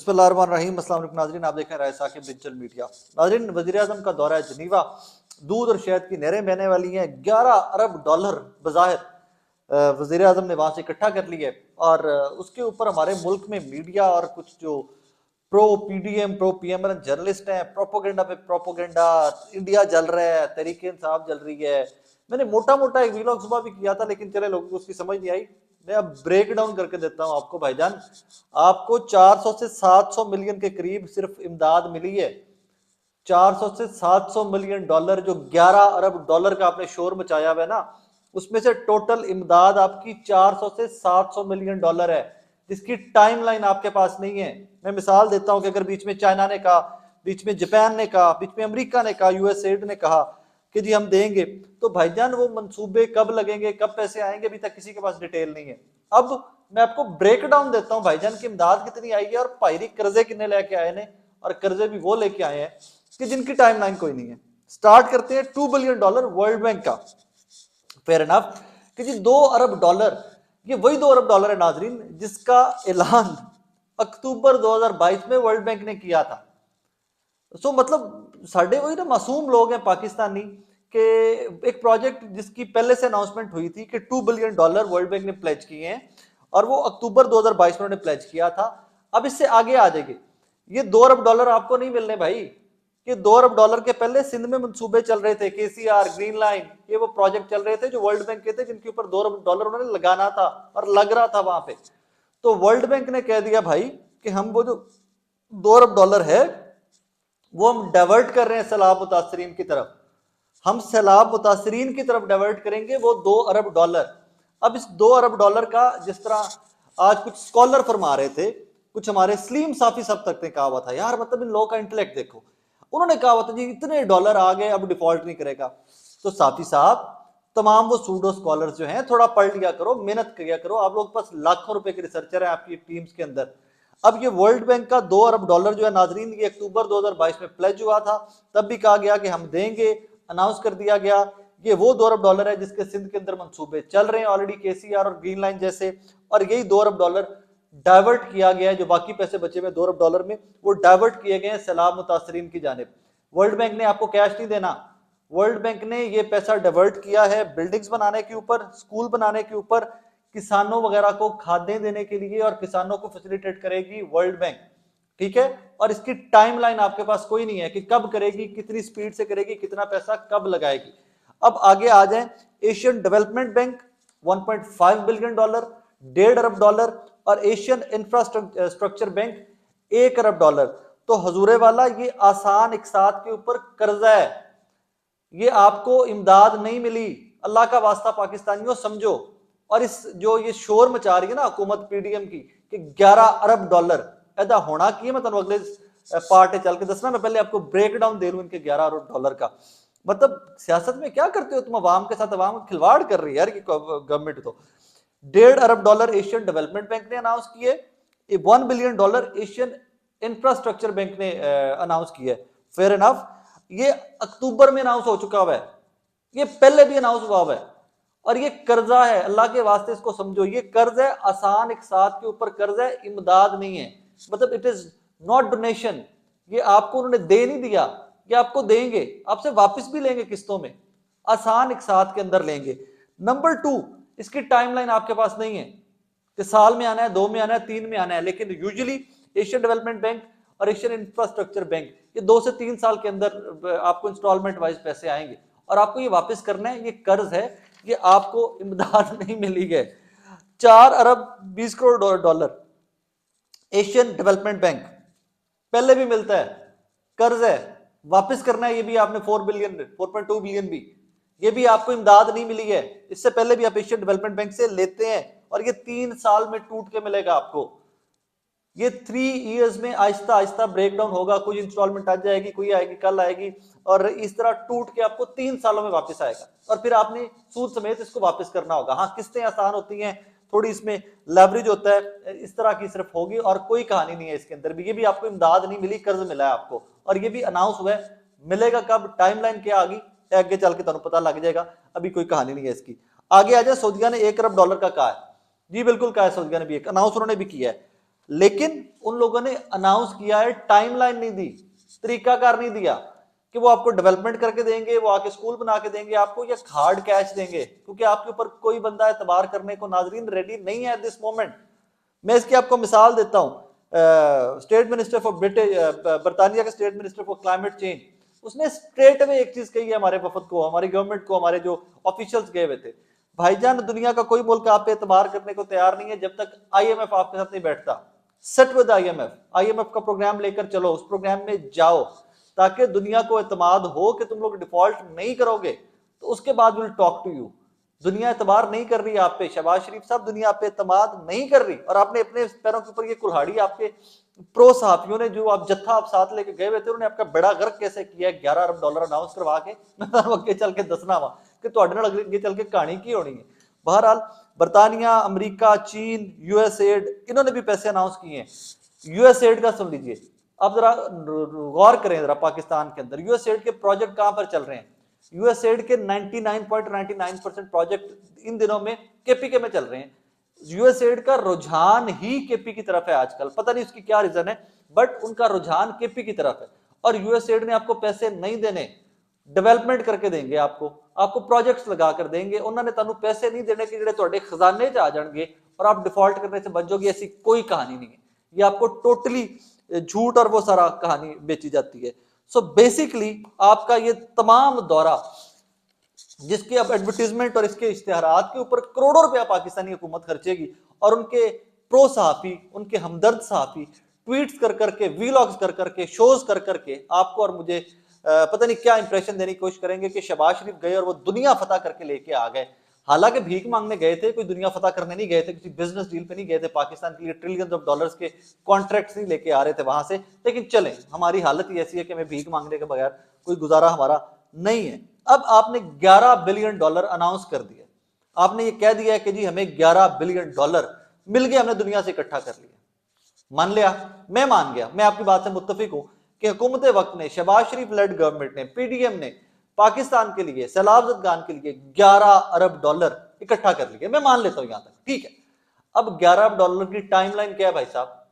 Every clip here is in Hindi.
बिस्मिल्लाहिर्रहमानिर्रहीम। अस्सलाम वालेकुम नाज़रीन, आप देख रहे हैं राय साकिब डिजिटल मीडिया। नाज़रीन, वज़ीर-ए-आज़म का दौरा है जनीवा, दूध और शहद की नहरें बहने वाली हैं। 11 अरब डॉलर बज़ाहिर वज़ीर-ए-आज़म ने वहाँ से इकट्ठा कर लिया और उसके ऊपर हमारे मुल्क में मीडिया और कुछ जो pro PDM pro PML journalist हैं, प्रोपोगेंडा पे प्रोपोगेंडा, इंडिया जल रहा है, तहरीक इंसाफ जल रही है। मैंने मोटा मोटा एक वीलॉग सुबह भी किया था, लेकिन चले लोगों को उसकी समझ नहीं आई। मैं अब ब्रेक डाउन करके देता हूं आपको भाईजान। आपको 400 से 700 मिलियन के करीब सिर्फ इमदाद मिली है। 400 से 700 मिलियन डॉलर, जो 11 अरब डॉलर का आपने शोर मचाया हुआ है ना, उसमें से टोटल इमदाद आपकी 400 से 700 मिलियन डॉलर है, जिसकी टाइमलाइन आपके पास नहीं है। मैं मिसाल देता हूं कि अगर बीच में चाइना ने कहा, बीच में जापान ने कहा, बीच में अमेरिका ने कहा, यूएसएड ने कहा कि जी हम देंगे, तो भाईजान वो मंसूबे कब लगेंगे, कब पैसे आएंगे, अभी तक किसी के पास डिटेल नहीं है। अब मैं आपको ब्रेक डाउन देता हूं भाईजान की इमदाद कितनी आई है और पायरी कर्जे कितने लेके आए ने, और कर्जे भी वो लेके आए हैं कि जिनकी टाइमलाइन कोई नहीं है। स्टार्ट करते हैं 2 बिलियन डॉलर वर्ल्ड बैंक का। फेयर इनफ कि जी 2 अरब डॉलर, ये वही 2 अरब डॉलर है नाजरीन जिसका ऐलान अक्टूबर 2022 में वर्ल्ड बैंक ने किया था। सो मतलब साढ़े वही ना मासूम लोग हैं पाकिस्तानी के एक प्रोजेक्ट जिसकी पहले से अनाउंसमेंट हुई थी कि 2 बिलियन डॉलर वर्ल्ड बैंक ने प्लेज किए हैं, और वो अक्टूबर 2022 में उन्होंने प्लेज किया था। अब इससे आगे आ जाएगी। ये 2 अरब डॉलर आपको नहीं मिलने भाई। ये 2 अरब डॉलर के पहले सिंध में मंसूबे चल रहे थे, केसीआर, ग्रीन लाइन, ये वो प्रोजेक्ट चल रहे थे जो वर्ल्ड बैंक के थे, जिनके ऊपर 2 अरब डॉलर उन्होंने लगाना था और लग रहा था वहां पे। तो वर्ल्ड बैंक ने कह दिया भाई कि हम वो जो 2 अरब डॉलर है वो हम डाइवर्ट कर रहे हैं सैलाब मुतासरीन की तरफ। हम सैलाब मुतासरीन की तरफ डाइवर्ट करेंगे वो 2 अरब डॉलर। अब इस 2 अरब डॉलर का, जिस तरह आज कुछ स्कॉलर फरमा रहे थे, कुछ हमारे सलीम साफी साहब तक ने कहा हुआ था, यार मतलब इन लोगों का इंटेलेक्ट देखो, उन्होंने कहा हुआ था जी इतने डॉलर आ गए अब डिफॉल्ट नहीं करेगा। तो साफी साहब, तमाम वो सूडो स्कॉलर्स जो हैं, थोड़ा पढ़ लिया करो, मेहनत किया करो, आप लोग के पास लाखों रुपए के रिसर्चर है आपकी टीम्स के अंदर। अब ये वर्ल्ड बैंक का 2 अरब डॉलर जो है नाजरीन, ये अक्टूबर 2022 में प्लेज हुआ था, तब भी कहा गया कि हम देंगे, अनाउंस कर दिया गया। ये वो 2 अरब डॉलर है जिसके सिंध के अंदर मंसूबे चल रहे हैं ऑलरेडी, केसीआर और ग्रीन लाइन जैसे, और यही 2 अरब डॉलर डाइवर्ट किया गया है। जो बाकी पैसे बचे हुए 2 अरब डॉलर में, वो डाइवर्ट किए गए हैं सैलाब मुतासरीन की जानिब। वर्ल्ड बैंक ने आपको कैश नहीं देना, वर्ल्ड बैंक ने ये पैसा डाइवर्ट किया है बिल्डिंग्स बनाने के ऊपर, स्कूल बनाने के ऊपर, किसानों वगैरह को खादें देने के लिए, और किसानों को फैसिलिटेट करेगी वर्ल्ड बैंक, ठीक है। और इसकी टाइमलाइन आपके पास कोई नहीं है कि कब करेगी, कितनी स्पीड से करेगी, कितना पैसा कब लगाएगी। अब आगे आ जाए, Asian development bank 1.5 billion dollar, 1.5 अरब डॉलर, और एशियन इंफ्रास्ट्रक्चर बैंक 1 अरब डॉलर। तो हजूरे वाला ये आसान इकसात के ऊपर कर्जा है, ये आपको इमदाद नहीं मिली। अल्लाह का वास्ता पाकिस्तानियों समझो। और इस जो ये शोर मचा रही है ना हुकूमत पीडीएम की कि 11 अरब डॉलर ऐसा होना की, मैं अगले पार्ट चल के दसना, मैं पहले आपको ब्रेक डाउन दे लूं इनके 11 अरब डॉलर का। मतलब सियासत में क्या करते हो तुम, अवाम के साथ अवाम खिलवाड़ कर रही है यार गवर्नमेंट। तो 1.5 अरब डॉलर एशियन डेवलपमेंट बैंक ने अनाउंस किए, 1 billion dollar Asian infrastructure bank ने अनाउंस किया। फेयर इनफ, ये अक्टूबर में अनाउंस हो चुका हुआ है, ये पहले भी अनाउंस हुआ हुआ है, और ये कर्जा है। अल्लाह के वास्ते इसको समझो, ये कर्ज है, आसान इकसात के ऊपर कर्ज है, इमदाद नहीं है। मतलब इट इज नॉट डोनेशन, ये आपको उन्होंने दे नहीं दिया, ये आपको देंगे, आपसे वापस भी लेंगे किस्तों में, आसान इकसात के अंदर लेंगे। नंबर 2, इसकी टाइमलाइन आपके पास नहीं है कि साल में आना है, 2 में आना है, 3 में आना है, लेकिन यूजुअली एशियन डेवलपमेंट बैंक और एशियन इंफ्रास्ट्रक्चर बैंक ये 2 से 3 साल के अंदर आपको इंस्टॉलमेंट वाइज पैसे आएंगे और आपको ये वापस करना है। ये कर्ज है, ये आपको इमदाद नहीं मिली है। 4 अरब 20 crore dollar Asian development bank पहले भी मिलता है, कर्ज है, वापस करना है। ये भी आपने 4.2 बिलियन भी, ये भी आपको इमदाद नहीं मिली है। इससे पहले भी आप एशियन डेवलपमेंट बैंक से लेते हैं और ये 3 साल में टूट के मिलेगा आपको। ये 3 इयर्स में आहिस्ता आहिस्ता ब्रेक डाउन होगा, कोई इंस्टॉलमेंट आ जाएगी, कोई आएगी, कल आएगी, और इस तरह टूट के आपको 3 सालों में वापस आएगा, और फिर आपने सूद समेत इसको वापस करना होगा। हाँ, किस्तें आसान होती हैं, थोड़ी इसमें लेवरेज होता है, इस तरह की सिर्फ होगी, और कोई कहानी नहीं है इसके अंदर भी। ये भी आपको इमदाद नहीं मिली, कर्ज मिला है आपको, और ये भी अनाउंस हुआ है। मिलेगा कब, टाइमलाइन क्या आ गई, आगे चल के तुम्हें पता लग जाएगा, अभी कोई कहानी नहीं है इसकी। आगे आ जाए, सऊदीया ने 1 अरब डॉलर का कहा है, जी बिल्कुल कहा है सऊदीया ने भी, एक अनाउंस उन्होंने भी किया है। लेकिन उन लोगों ने अनाउंस किया है, टाइमलाइन नहीं दी, तरीकाकार नहीं दिया कि वो आपको डेवलपमेंट करके देंगे, वो आके स्कूल बना के देंगे आपको, या हार्ड कैश देंगे, क्योंकि आपके ऊपर कोई बंदा एतबार करने को नाजरीन रेडी नहीं है एट दिस मोमेंट। मैं इसकी आपको मिसाल देता हूं। स्टेट मिनिस्टर फॉर ब्रिटिश, बरतानिया के state minister for climate change, उसने स्ट्रेट अवे एक चीज कही है हमारे वफद को, हमारी गवर्नमेंट को, हमारे जो ऑफिशियल्स गए हुए थे, भाईजान दुनिया का कोई मुल्क आप पे एतबार करने को तैयार नहीं है जब तक आईएमएफ आपके साथ नहीं बैठता। सेट विद आईएमएफ, आईएमएफ का प्रोग्राम लेकर चलो, उस प्रोग्राम में जाओ, ताकि दुनिया को एतमाद हो कि तुम लोग डिफॉल्ट नहीं करोगे, तो उसके बाद विल टॉक टू यू। दुनिया एतबार नहीं कर रही आप पे, शहबाज शरीफ साहब दुनिया आप पे एतमाद नहीं कर रही, और आपने अपने पैरों के ऊपर ये कुल्हाड़ी, आपके प्रो सहाफियों ने जो आप जत्था आप साथ लेके गए हुए थे, उन्होंने आपका बड़ा गर्क कैसे किया है 11 अरब डॉलर अनाउंस करवा के। मैं तो अगे चल के दसना वा कि तुहाडे नाल अगे चल के कहानी की होनी है। बहरहाल बरतानिया, अमेरिका, चीन, यूएसएड, इन्होंने भी पैसे अनाउंस किए हैं। यूएसएड का सुन लीजिए, आप जरा गौर करें जरा, पाकिस्तान के अंदर यूएसएड के प्रोजेक्ट कहां पर चल रहे हैं। यूएसएड के 99.99% प्रोजेक्ट इन दिनों में केपीके में चल रहे हैं। यूएसएड का रुझान ही केपी की तरफ है आजकल, पता नहीं उसकी क्या रीजन है, बट उनका रुझान केपी की तरफ है। और यूएसएड ने आपको पैसे नहीं देने, डेवलपमेंट करके देंगे, आपको प्रोजेक्ट्स लगा कर देंगे। उन्होंने तुहानू पैसे नहीं देने कि जेडे तुहाडे खजाने च आ जाएंगे और आप डिफॉल्ट करने से बच जाओगे, ऐसी कोई कहानी नहीं है। ये आपको टोटली झूठ और वो सारा कहानी बेची जाती है। सो बेसिकली आपका ये तमाम दौरा, जिसके अब एडवर्टीजमेंट और इसके इश्तिहारात के ऊपर करोड़ों रुपया पाकिस्तानी हुकूमत खर्चेगी, और उनके प्रो सहाफी, उनके हमदर्द सहाफी ट्वीट्स कर करके, वीलॉग्स कर करके, शोज कर करके आपको और मुझे पता नहीं क्या इंप्रेशन देने की कोशिश करेंगे कि शहबाज शरीफ गए और वो दुनिया फतह करके लेके आ गए। हालांकि भीख मांगने गए थे, कोई दुनिया फतह करने नहीं गए थे, किसी बिजनेस डील पे नहीं गए थे, पाकिस्तान के लिए ट्रिलियंस ऑफ डॉलर्स के कॉन्ट्रैक्ट्स नहीं लेके आ रहे थे वहां से। लेकिन चलें, हमारी हालत ही ऐसी है कि हमें भीख मांगने के बगैर कोई गुजारा हमारा नहीं है। अब आपने 11 बिलियन डॉलर अनाउंस कर दिया, आपने ये कह दिया है कि जी हमें 11 बिलियन डॉलर मिल गया, हमने दुनिया से इकट्ठा कर लिया। मान लिया, मैं मान गया, मैं आपकी बात से मुत्तफिक हूं कि हुकूमत वक्त ने, शहबाज शरीफ लेड गवर्नमेंट ने, पीडीएम ने पाकिस्तान के लिए, सैलाब जदगान के लिए 11 अरब डॉलर इकट्ठा कर लिए। मैं मान लेता हूं यहां तक, ठीक है। अब 11 अरब डॉलर की टाइमलाइन क्या है भाई साहब?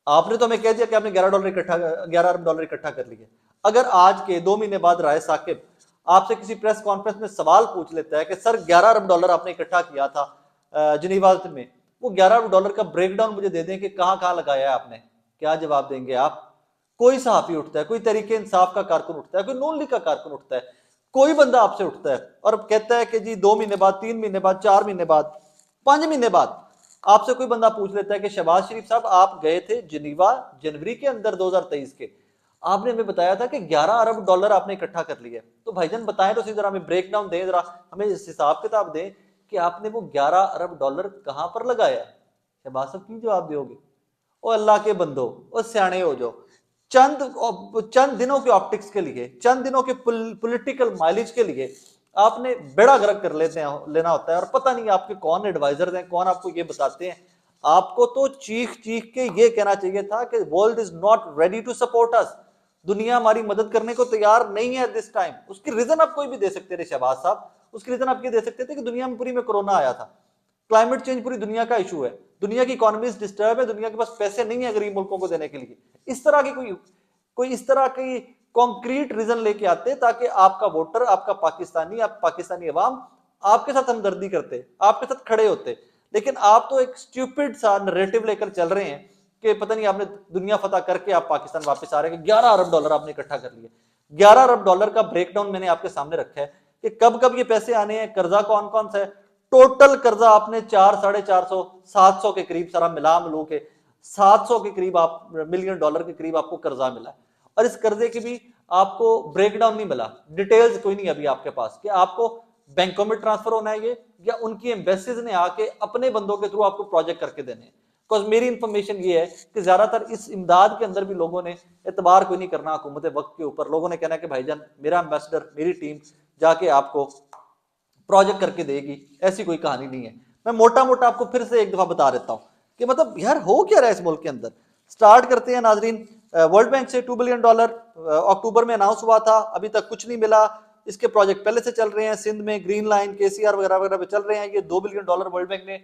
आपने तो हमें कह दिया कि आपने 11 अरब डॉलर इकट्ठा कर लिए। अगर आज के 2 महीने बाद राय साकिब आपसे किसी प्रेस कॉन्फ्रेंस में सवाल पूछ लेता है कि सर 11 अरब डॉलर आपने इकट्ठा किया था जिनीवा में, वो 11 अरब डॉलर का ब्रेकडाउन मुझे दे दें कि कहां कहां लगाया है आपने, क्या जवाब देंगे आप? कोई सहाफी उठता है, कोई तरीके इंसाफ का कारकुन उठता है, कोई नून लीग का कारकुन उठता है, कोई बंदा आपसे उठता है और कहता है कि जी 2 महीने बाद, 3 महीने बाद, 4 महीने बाद, 5 महीने बाद आपसे कोई बंदा पूछ लेता है कि शहबाज शरीफ साहब आप गए थे जिनीवा जनवरी के अंदर 2023 के, आपने हमें बताया था कि 11 अरब डॉलर आपने इकट्ठा कर लिया। तो भाईजान बताएं तो सही, जरा हमें ब्रेकडाउन दें, जरा हमें हिसाब किताब दें कि आपने वो 11 अरब डॉलर कहां पर लगाया। शहबाज साहब की जवाब दोगे? ओ अल्लाह के बंदो, ओ सियाने हो जाओ, चंद दिनों के ऑप्टिक्स के लिए, चंद दिनों के पॉलिटिकल माइलेज के लिए आपने बेड़ा गर्क कर लेना होता है। और पता नहीं आपके कौन एडवाइजर हैं, कौन आपको ये बताते हैं। आपको तो चीख चीख के ये कहना चाहिए था कि world is not ready to support us, दुनिया हमारी मदद करने को तैयार नहीं है दिस टाइम। उसकी रीजन आप कोई भी दे सकते थे शहबाज साहब, उसकी रीजन आप ये दे सकते थे कि दुनिया में पूरी में कोरोना आया था, क्लाइमेट चेंज पूरी दुनिया का इशू है, दुनिया की इकोनॉमी डिस्टर्ब है, दुनिया के पास पैसे नहीं है गरीब मुल्कों को देने के लिए। इस तरह की कोई इस तरह की कॉन्क्रीट रीजन लेके आते ताकि आपका वोटर, आपका पाकिस्तानी, आप पाकिस्तानी अवाम आपके साथ हमदर्दी करते, आपके साथ खड़े होते। लेकिन आप तो एक स्टूपिड सा नैरेटिव लेकर चल रहे हैं कि पता नहीं आपने दुनिया फतह करके आप पाकिस्तान वापस आ रहे हैं। 11 अरब डॉलर आपने इकट्ठा कर लिए। 11 अरब डॉलर का ब्रेकडाउन मैंने आपके सामने रखा है कि कब कब ये पैसे आने हैं, कर्जा कौन कौन सा है। टोटल कर्जा आपने 400-450, 700 के करीब सारा मिला मिलू के 700 के करीब आप मिलियन डॉलर के करीब आपको कर्जा मिला है। और इस कर्जे की भी आपको ब्रेकडाउन नहीं मिला, डिटेल्स कोई नहीं अभी आपके पास कि आपको बैंकों में ट्रांसफर होना है ये, या उनकी एम्बेसीज ने आके अपने बंदों के थ्रू आपको प्रोजेक्ट करके देने हैं। बिकॉज मेरी इंफॉर्मेशन ये है कि ज्यादातर इस इमदाद के अंदर भी लोगों ने एतबार कोई नहीं करना हुकूमत वक्त के ऊपर। लोगों ने कहना है कि भाईजान मेरा एम्बेसडर, मेरी टीम जाके आपको प्रोजेक्ट करके देगी, ऐसी कोई कहानी नहीं है। मैं मोटा मोटा आपको फिर से एक दफा बता देता हूं कि मतलब यार हो क्या रहा है इस मुल्क के अंदर। स्टार्ट करते हैं नाजरीन वर्ल्ड बैंक से। 2 बिलियन डॉलर अक्टूबर में अनाउंस हुआ था, अभी तक कुछ नहीं मिला। इसके प्रोजेक्ट पहले से चल रहे हैं, सिंध में ग्रीन लाइन, केसीआर वगैरह वगैरह पे चल रहे हैं। ये 2 बिलियन डॉलर वर्ल्ड बैंक ने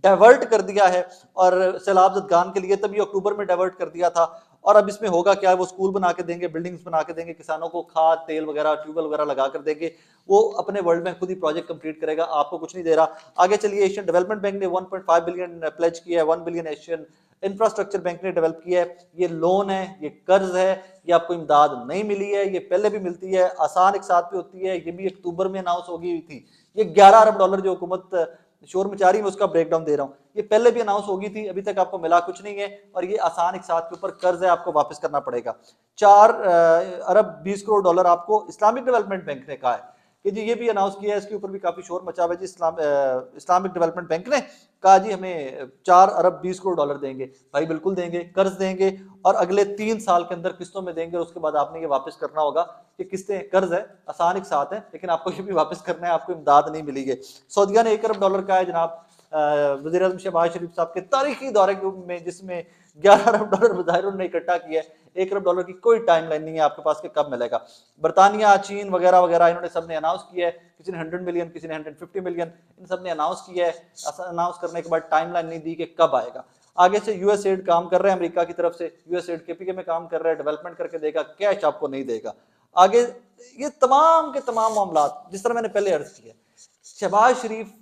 डाइवर्ट कर दिया है, और सैलाब ज़दगान के लिए तभी अक्टूबर में डाइवर्ट कर दिया था। और अब इसमें होगा क्या, वो स्कूल बना के देंगे, बिल्डिंग्स बना के देंगे, किसानों को खाद तेल वगैरह ट्यूबवेल वगैरह लगा कर देंगे, वो अपने वर्ल्ड में खुद ही प्रोजेक्ट कंप्लीट करेगा, आपको कुछ नहीं दे रहा। आगे चलिए, एशियन डेवलपमेंट बैंक ने 1.5 बिलियन प्लेज किया है, 1 बिलियन एशियन इंफ्रास्ट्रक्चर बैंक ने डेवलप किया है। ये लोन है, ये कर्ज है, ये आपको इमदाद नहीं मिली है, ये पहले भी मिलती है, आसान एक साथ पे होती है, ये भी अक्टूबर में अनाउंस हो गई थी। ये 11 अरब डॉलर जो हुकूमत शोर मचा रही है, मैं उसका ब्रेकडाउन दे रहा हूँ, ये पहले भी अनाउंस होगी थी, अभी तक आपको मिला कुछ नहीं है, और ये आसान एक साथ के ऊपर कर्ज है, आपको वापस करना पड़ेगा। 4 अरब 20 करोड़ डॉलर आपको इस्लामिक डेवलपमेंट बैंक ने कहा है कि जी ये भी अनाउंस किया है, इसके ऊपर भी काफी शोर मचा हुआ है जी। इस्लामिक डेवलपमेंट बैंक ने कहा जी हमें 4 अरब 20 करोड़ डॉलर देंगे। भाई बिल्कुल देंगे, कर्ज देंगे, और अगले 3 साल के अंदर किस्तों में देंगे, और उसके बाद आपने ये वापस करना होगा कि किस्तें कर्ज है, आसान एक साथ है, लेकिन आपको ये भी वापस करना है, आपको इमदाद नहीं मिलेगी। सऊदीया ने 1 अरब डॉलर का है जनाब वज़ीर आज़म शहबाज शरीफ साहब के तारीखी दौरे में, जिसमें 11 अरब डॉलर बाज़ाहिर उन्होंने इकट्ठा किया है। 1 अरब डॉलर की कोई टाइम लाइन नहीं है आपके पास कि कब मिलेगा। बरतानिया, चीन वगैरह वगैरह इन्होंने सबने अनाउंस किया है, किसी ने 100 मिलियन, किसी ने 150 मिलियन, इन सब ने अनाउंस किया है। अनाउंस करने के बाद टाइम लाइन नहीं दी कि कब आएगा। आगे से यूएसएड काम कर रहे हैं, अमेरिका की तरफ से यूएसएड केपीके में काम कर रहा है, डेवलपमेंट करके देगा, कैश आपको नहीं देगा। आगे ये तमाम के तमाम मामलात जिस तरह मैंने पहले अर्ज किया, शहबाज शरीफ,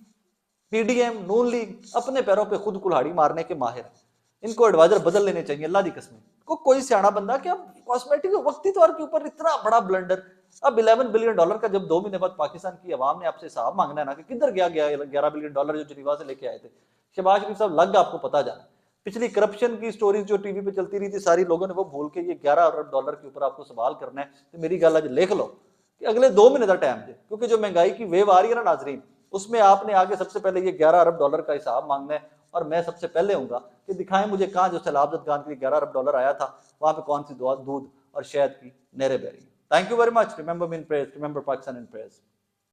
पीडीएम, नून लीग अपने पैरों पे खुद कुल्हाड़ी मारने के माहिर हैं, इनको एडवाइजर बदल लेने चाहिए, अल्लाह दी कसम। कोई सियाना बंदा क्या कॉस्मेटिक वक्ती तौर के ऊपर इतना बड़ा ब्लंडर। अब 11 बिलियन डॉलर का जब 2 महीने बाद पाकिस्तान की आवाम ने आपसे हिसाब मांगना है ना कि किधर गया 11 बिलियन डॉलर जो जिनीवा से लेके आए थे, शहबाज शरीफ साहब लग आपको पता जाना। पिछली करप्शन की स्टोरीज जो टीवी पे चलती रही थी सारी, लोगों ने वो भूल के ये 11 अरब डॉलर के ऊपर आपको सवाल करना है। तो मेरी गल आज लिख लो कि अगले 2 महीने का टाइम दे, क्योंकि जो महंगाई की वेव आ रही है ना नाजरीन, उसमें आपने आगे सबसे पहले ये 11 अरब डॉलर का हिसाब मांगना है। और मैं सबसे पहले हूँगा कि दिखाएं मुझे कहाँ जो सैलाब ज़दगान के लिए 11 अरब डॉलर आया था, वहां पे कौन सी दूध और शहद की नहरें बह रही हैं। Thank you very much. Remember me in prayers, remember Pakistan in prayers.